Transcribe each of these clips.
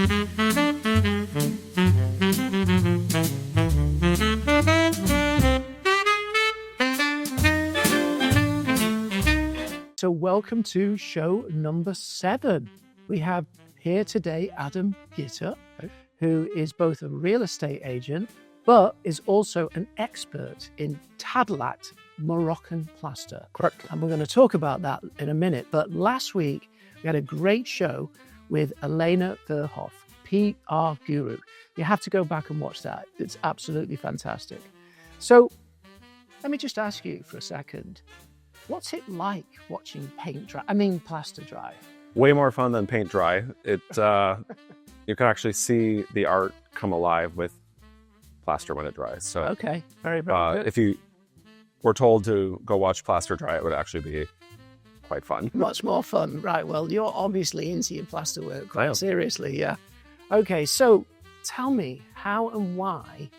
So welcome to show number 7. We have here today Adam Gitter, who is both a real estate agent, but is also an expert in Tadelakt Moroccan plaster. Correct. And we're going to talk about that in a minute. But last week, we had a great show with Elena Verhoff, PR guru. You have to go back and watch that. It's absolutely fantastic. So let me just ask you for a second. What's it like watching plaster dry? Way more fun than paint dry. You can actually see the art come alive with plaster when it dries. So okay, very good. If you were told to go watch plaster dry, it would actually be quite fun. Much more fun, right? Well, you're obviously into your plaster work quite seriously, yeah. Okay, so tell me, how and why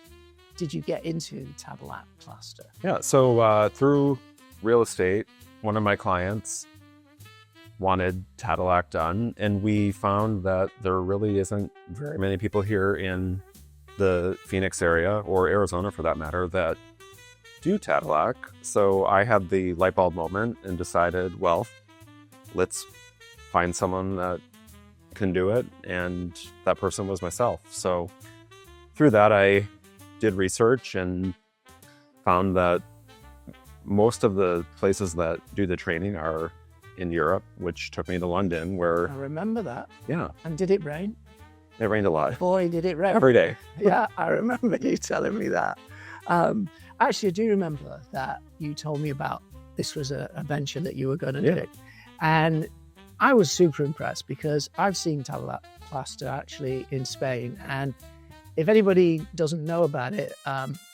did you get into Tadelakt plaster? Yeah, so through real estate, one of my clients wanted Tadelakt done, and we found that there really isn't very many people here in the Phoenix area, or Arizona for that matter, that do Tadelakt. So I had the light bulb moment and decided, well, let's find someone that can do it, and that person was myself. So through that, I did research and found that most of the places that do the training are in Europe, which took me to London, where... I remember that. Yeah. And did it rain? It rained a lot. Boy, did it rain. Every day. Yeah, I remember you telling me that. Actually, I do remember that you told me about this was a venture that you were going to do. And I was super impressed because I've seen Tadelakt plaster actually in Spain. And if anybody doesn't know about it,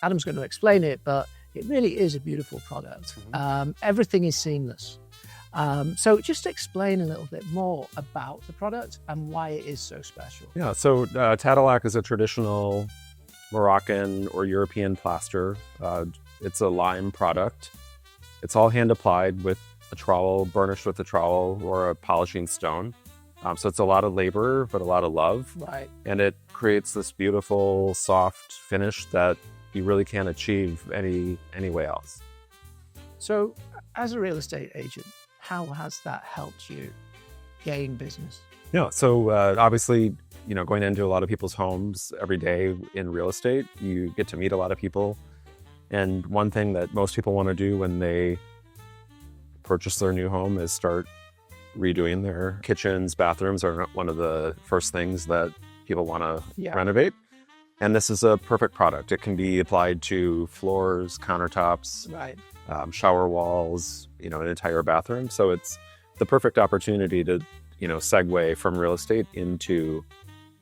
Adam's going to explain it, but it really is a beautiful product. Everything is seamless. So just explain a little bit more about the product and why it is so special. Yeah, so Tadelakt is a traditional Moroccan or European plaster. It's a lime product. It's all hand applied with a trowel, burnished with a trowel or a polishing stone. So it's a lot of labor, but a lot of love. Right. And it creates this beautiful, soft finish that you really can't achieve any way else. So as a real estate agent, how has that helped you gain business? Yeah, so obviously, going into a lot of people's homes every day in real estate, you get to meet a lot of people. And one thing that most people want to do when they purchase their new home is start redoing their kitchens. Bathrooms are one of the first things that people want to renovate. And this is a perfect product. It can be applied to floors, countertops, shower walls, an entire bathroom. So it's the perfect opportunity to, segue from real estate into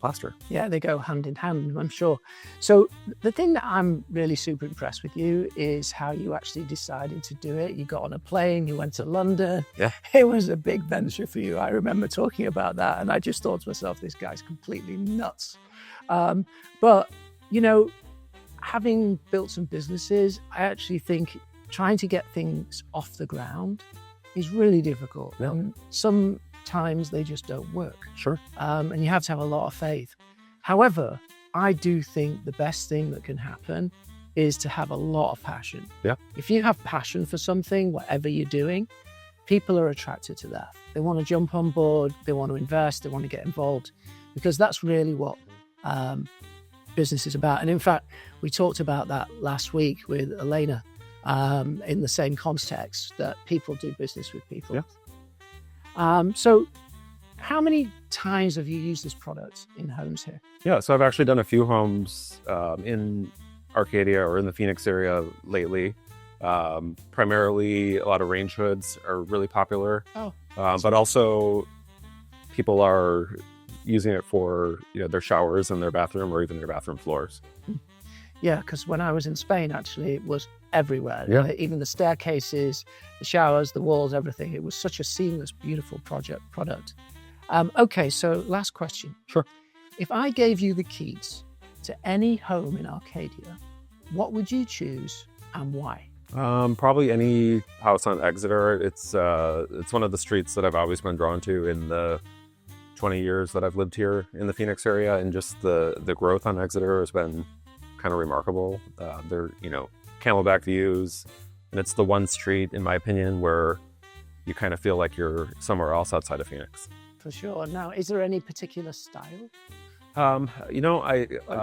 plaster. Yeah, they go hand in hand, I'm sure. So the thing that I'm really super impressed with you is how you actually decided to do it. You got on a plane, you went to London. Yeah. It was a big venture for you. I remember talking about that, and I just thought to myself, this guy's completely nuts. But, having built some businesses, I actually think trying to get things off the ground is really difficult. Yeah. And sometimes they just don't work. Sure. And you have to have a lot of faith. However, I do think the best thing that can happen is to have a lot of passion. Yeah. If you have passion for something, whatever you're doing, people are attracted to that. They want to jump on board, they want to invest, they want to get involved, because that's really what business is about. And in fact, we talked about that last week with Elena in the same context, that people do business with people. Yeah. So how many times have you used this product in homes here? Yeah, so I've actually done a few homes in Arcadia or in the Phoenix area lately. Primarily, a lot of range hoods are really popular. Oh, but also people are using it for their showers in their bathroom or even their bathroom floors. Yeah, because when I was in Spain, actually, it was everywhere. Yeah. Even the staircases, the showers, the walls, everything. It was such a seamless, beautiful product. Okay, so last question. Sure. If I gave you the keys to any home in Arcadia, what would you choose and why? Probably any house on Exeter. It's one of the streets that I've always been drawn to in the 20 years that I've lived here in the Phoenix area, and just the growth on Exeter has been kind of remarkable. They're, Camelback views, and it's the one street, in my opinion, where you kind of feel like you're somewhere else outside of Phoenix. For sure. Now, is there any particular style? Or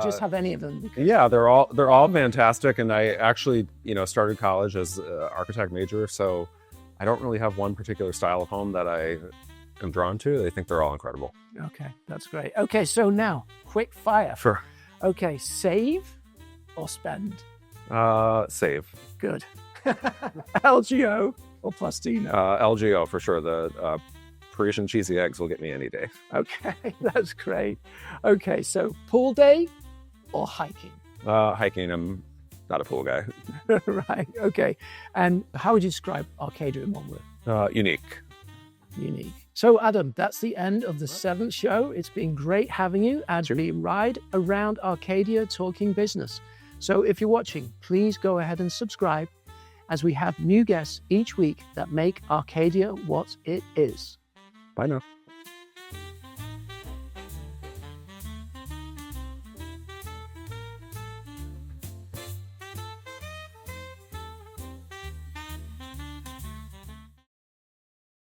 just have any of them? Yeah, they're all fantastic, and I actually, started college as an architect major, so I don't really have one particular style of home that I am drawn to. I think they're all incredible. Okay, that's great. Okay, so now, quick fire. Sure. Okay, save or spend? Save. Good. LGO or Plastino? LGO for sure. The Parisian cheesy eggs will get me any day. Okay, that's great. Okay, so pool day or hiking? Hiking. I'm not a pool guy. Right, okay. And how would you describe Arcadia in one word? Unique. Unique. So Adam, that's the end of the 7th show. It's been great having you as we ride around Arcadia talking business. So if you're watching, please go ahead and subscribe, as we have new guests each week that make Arcadia what it is. Bye now.